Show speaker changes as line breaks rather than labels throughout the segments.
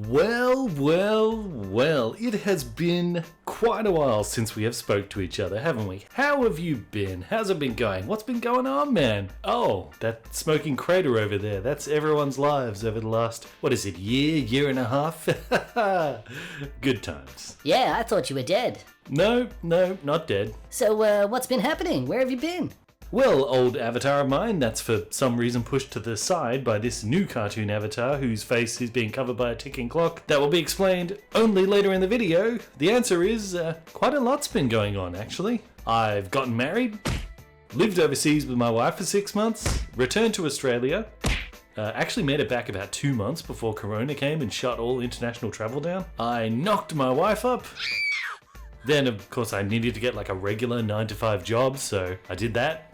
Well, it has been quite a while since we have spoke to each other, haven't we? How have you been? How's it been going? What's been going on, man? Oh, that smoking crater over there, that's everyone's lives over the last, year and a half? Good times.
Yeah, I thought you were dead.
No, not dead.
So, what's been happening? Where have you been?
Well, old avatar of mine, that's for some reason pushed to the side by this new cartoon avatar whose face is being covered by a ticking clock. That will be explained only later in the video. The answer is, quite a lot's been going on, actually. I've gotten married, lived overseas with my wife for 6 months, returned to Australia, actually made it back about 2 months before Corona came and shut all international travel down. I knocked my wife up. Then, of course, I needed to get like a regular 9-to-5 job, so I did that.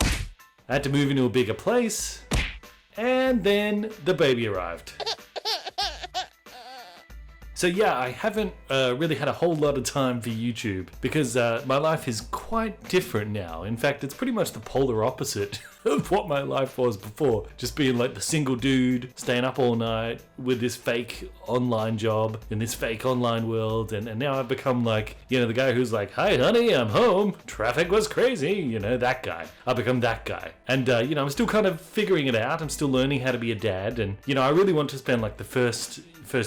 I had to move into a bigger place, and then the baby arrived. So yeah, I haven't really had a whole lot of time for YouTube because my life is quite different now. In fact, it's pretty much the polar opposite of what my life was before. Just being like the single dude, staying up all night with this fake online job in this fake online world. And now I've become like, the guy who's like, "Hi honey, I'm home. Traffic was crazy." That guy. I've become that guy. And, I'm still kind of figuring it out. I'm still learning how to be a dad. And, I really want to spend like the first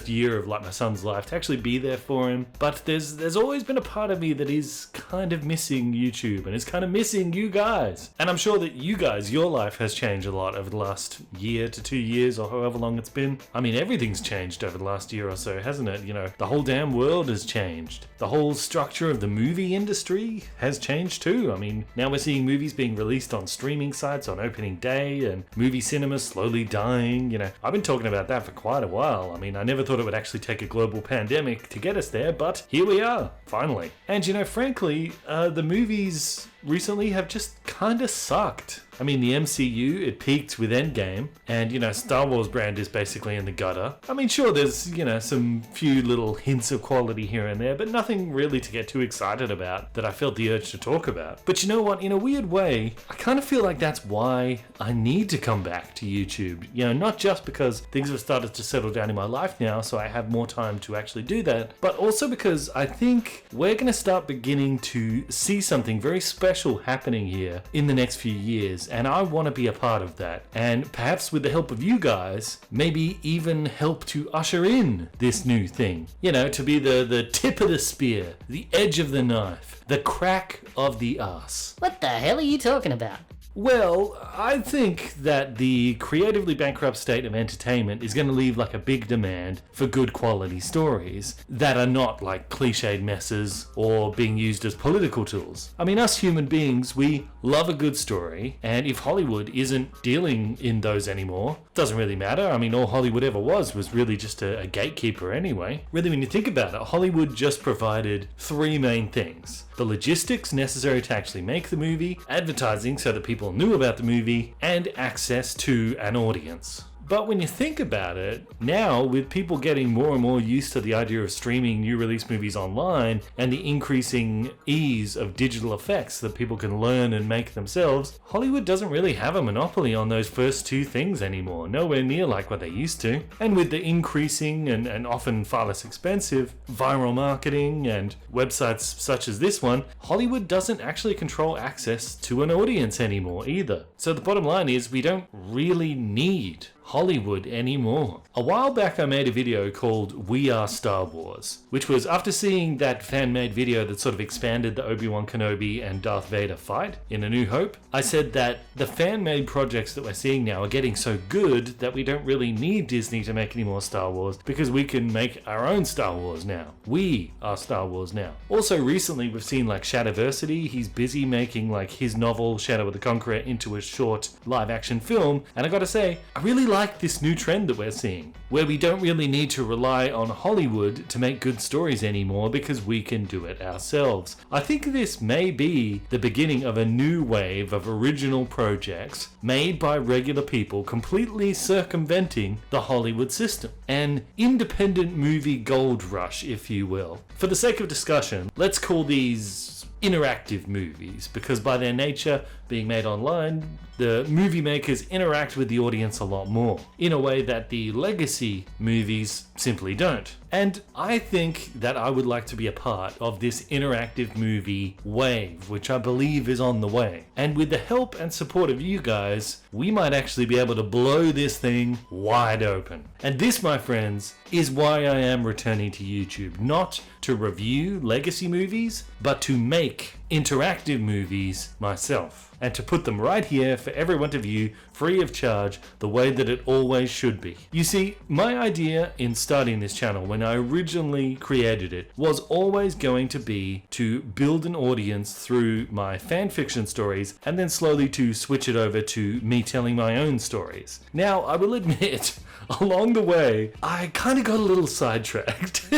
year of like my son's life to actually be there for him. But there's always been a part of me that is kind of missing YouTube and is kind of missing you guys. And I'm sure that you guys, your life has changed a lot over the last year to 2 years or however long it's been. I mean, everything's changed over the last year or so, hasn't it? The whole damn world has changed. The whole structure of the movie industry has changed too. I mean, now we're seeing movies being released on streaming sites on opening day and movie cinemas slowly dying. I've been talking about that for quite a while. I mean, I never thought it would actually take a global pandemic to get us there, but here we are, finally. And frankly, the movies recently have just kind of sucked. I mean, the MCU, it peaked with Endgame, and, Star Wars brand is basically in the gutter. I mean, sure, there's, some few little hints of quality here and there, but nothing really to get too excited about that I felt the urge to talk about. But you know what? In a weird way, I kind of feel like that's why I need to come back to YouTube. Not just because things have started to settle down in my life now, so I have more time to actually do that, but also because I think we're going to start beginning to see something very special happening here in the next few years. And I want to be a part of that. And perhaps with the help of you guys, maybe even help to usher in this new thing. To be the tip of the spear, the edge of the knife, the crack of the arse.
What the hell are you talking about?
Well, I think that the creatively bankrupt state of entertainment is going to leave like a big demand for good quality stories that are not like cliched messes or being used as political tools. I mean, us human beings, we love a good story, and if Hollywood isn't dealing in those anymore, it doesn't really matter. I mean, all Hollywood ever was really just a gatekeeper anyway. Really, when you think about it, Hollywood just provided three main things: the logistics necessary to actually make the movie, advertising so that people knew about the movie, and access to an audience. But when you think about it, now with people getting more and more used to the idea of streaming new release movies online and the increasing ease of digital effects that people can learn and make themselves, Hollywood doesn't really have a monopoly on those first two things anymore, nowhere near like what they used to. And with the increasing and often far less expensive viral marketing and websites such as this one, Hollywood doesn't actually control access to an audience anymore either. So the bottom line is we don't really need Hollywood anymore. A while back I made a video called We Are Star Wars, which was after seeing that fan-made video that sort of expanded the Obi-Wan Kenobi and Darth Vader fight in A New Hope. I said that the fan-made projects that we're seeing now are getting so good that we don't really need Disney to make any more Star Wars because we can make our own Star Wars now. We are Star Wars now. Also recently we've seen like Shadowversity. He's busy making like his novel Shadow of the Conqueror into a short live-action film, and I gotta say, I really like this new trend that we're seeing, where we don't really need to rely on Hollywood to make good stories anymore because we can do it ourselves. I think this may be the beginning of a new wave of original projects made by regular people completely circumventing the Hollywood system. An independent movie gold rush, if you will. For the sake of discussion, let's call these interactive movies, because by their nature, being made online, the movie makers interact with the audience a lot more, in a way that the legacy movies simply don't. And I think that I would like to be a part of this interactive movie wave, which I believe is on the way. And with the help and support of you guys, we might actually be able to blow this thing wide open. And this, my friends, is why I am returning to YouTube. Not to review legacy movies, but to make interactive movies myself. And to put them right here for everyone to view free of charge, the way that it always should be. You see, my idea in starting this channel when I originally created it was always going to be to build an audience through my fan fiction stories and then slowly to switch it over to me telling my own stories. Now, I will admit, along the way, I kind of got a little sidetracked.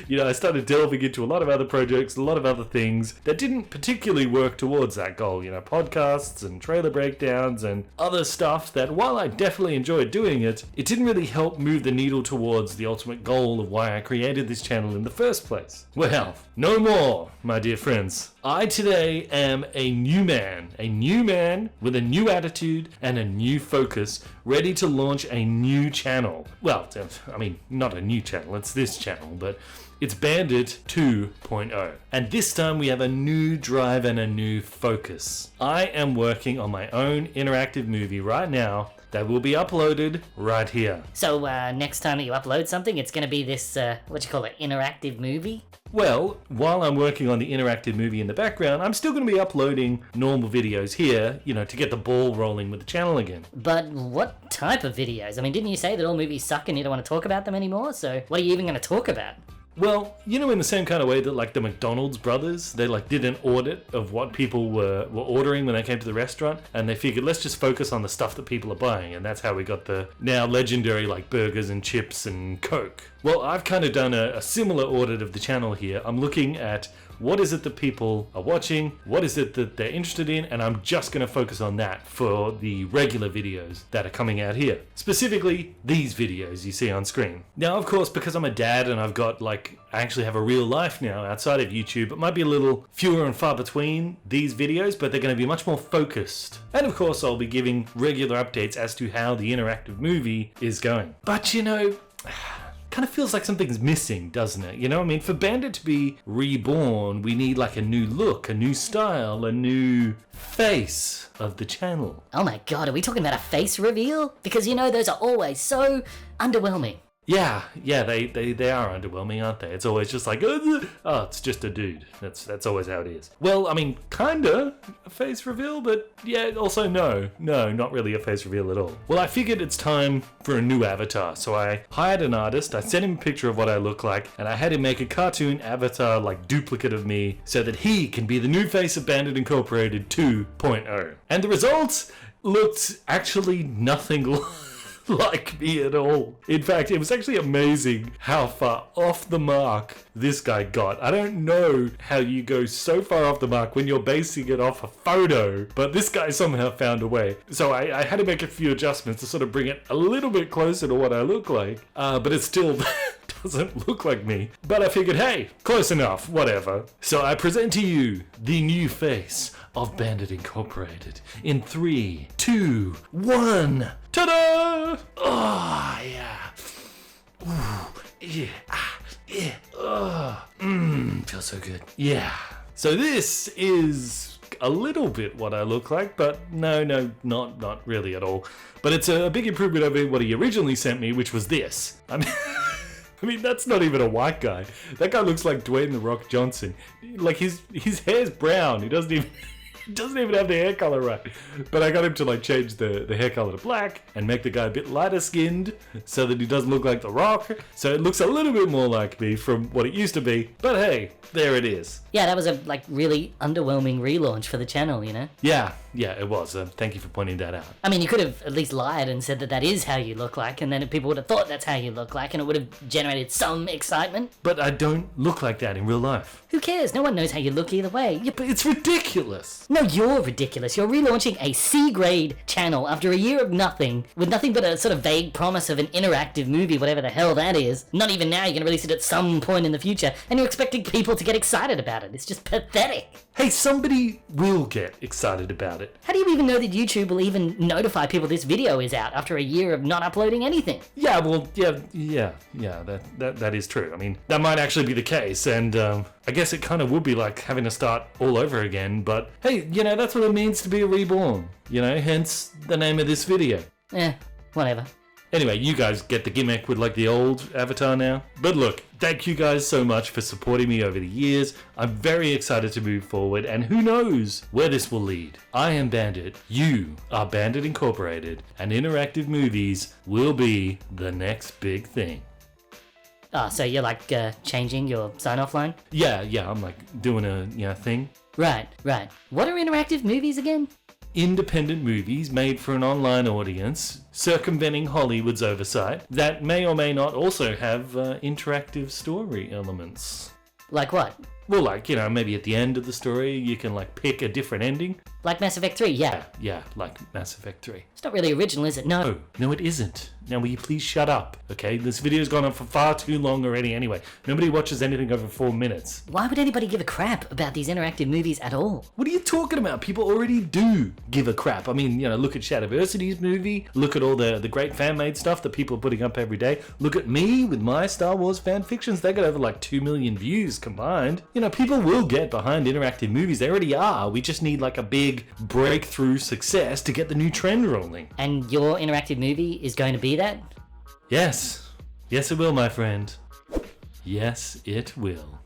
I started delving into a lot of other projects, a lot of other things that didn't particularly work towards that goal. Podcasts and trailer breakdowns and other stuff that, while I definitely enjoyed doing it, it didn't really help move the needle towards the ultimate goal of why I created this channel in the first place. Well, no more, my dear friends. I today am a new man with a new attitude and a new focus, ready to launch a new channel. Well, I mean, not a new channel, it's this channel, but it's Bandit 2.0. And this time we have a new drive and a new focus. I am working on my own interactive movie right now that will be uploaded right here.
So next time that you upload something, it's going to be this, interactive movie?
Well, while I'm working on the interactive movie in the background, I'm still going to be uploading normal videos here, to get the ball rolling with the channel again.
But what type of videos? I mean, didn't you say that all movies suck and you don't want to talk about them anymore? So what are you even going to talk about?
Well, in the same kind of way that the McDonald's brothers, they did an audit of what people were ordering when they came to the restaurant, and they figured, let's just focus on the stuff that people are buying, and that's how we got the now legendary burgers and chips and Coke. Well, I've kind of done a similar audit of the channel here. I'm looking at what is it that people are watching, what is it that they're interested in, and I'm just going to focus on that for the regular videos that are coming out here. Specifically, these videos you see on screen. Now, of course, because I'm a dad and I've got I actually have a real life now outside of YouTube, it might be a little fewer and far between these videos, but they're going to be much more focused. And of course, I'll be giving regular updates as to how the interactive movie is going. But kind of feels like something's missing, doesn't it? For Bandit to be reborn, we need a new look, a new style, a new face of the channel.
Oh my god, are we talking about a face reveal? Because those are always so underwhelming.
Yeah, they are underwhelming, aren't they? It's always just oh, it's just a dude. That's always how it is. Well, I mean, kinda a face reveal, but yeah, also no, not really a face reveal at all. Well, I figured it's time for a new avatar, so I hired an artist, I sent him a picture of what I look like, and I had him make a cartoon avatar duplicate of me so that he can be the new face of Bandit Incorporated 2.0. And the results looked actually nothing like me at all. In fact, it was actually amazing how far off the mark this guy got. I don't know how you go so far off the mark when you're basing it off a photo, but this guy somehow found a way. So I had to make a few adjustments to sort of bring it a little bit closer to what I look like, but it still doesn't look like me. But I figured, hey, close enough, whatever. So I present to you the new face of Bandit Incorporated in 3, 2, 1. Ta-da! Oh, yeah. Ooh, yeah. Yeah. Oh, feels so good. Yeah. So this is a little bit what I look like, but no, not really at all. But it's a big improvement over what he originally sent me, which was this. I mean, that's not even a white guy. That guy looks like Dwayne "The Rock" Johnson. His hair's brown. He doesn't even have the hair color right. But I got him to change the hair color to black and make the guy a bit lighter skinned so that he doesn't look like The Rock. So it looks a little bit more like me from what it used to be. But hey, there it is.
Yeah, that was a really underwhelming relaunch for the channel,
Yeah, it was. Thank you for pointing that out.
I mean, you could have at least lied and said that is how you look like, and then people would have thought that's how you look like, and it would have generated some excitement.
But I don't look like that in real life.
Who cares? No one knows how you look either way.
Yeah, but it's ridiculous.
No, you're ridiculous. You're relaunching a C-grade channel after a year of nothing, with nothing but a sort of vague promise of an interactive movie, whatever the hell that is. Not even now, you're gonna release it at some point in the future, and you're expecting people to get excited about it. It's just pathetic.
Hey, somebody will get excited about it.
How do you even know that YouTube will even notify people this video is out after a year of not uploading anything?
Yeah, well, that is true. I mean, that might actually be the case, and I guess it kind of would be like having to start all over again, but hey, that's what it means to be a reborn, hence the name of this video.
Whatever.
Anyway, you guys get the gimmick with like the old avatar now. But look, thank you guys so much for supporting me over the years. I'm very excited to move forward, and who knows where this will lead. I am Bandit, you are Bandit Incorporated, and interactive movies will be the next big thing.
Oh, so you're like changing your sign-off line?
Yeah, I'm like doing a thing.
Right. What are interactive movies again?
Independent movies made for an online audience, circumventing Hollywood's oversight, that may or may not also have interactive story elements.
Like what?
Well, like, maybe at the end of the story you can like pick a different ending.
Like Mass Effect 3, yeah.
Yeah, like Mass Effect 3.
It's not really original, is it? No.
No, it isn't. Now, will you please shut up, okay? This video's gone on for far too long already anyway. Nobody watches anything over 4 minutes.
Why would anybody give a crap about these interactive movies at all?
What are you talking about? People already do give a crap. I mean, look at Shadowversity's movie. Look at all the great fan-made stuff that people are putting up every day. Look at me with my Star Wars fan fictions. They got over like 2 million views combined. People will get behind interactive movies. They already are. We just need like a big breakthrough success to get the new trend rolling.
And your interactive movie is going to be that?
Yes. Yes, it will, my friend. Yes, it will.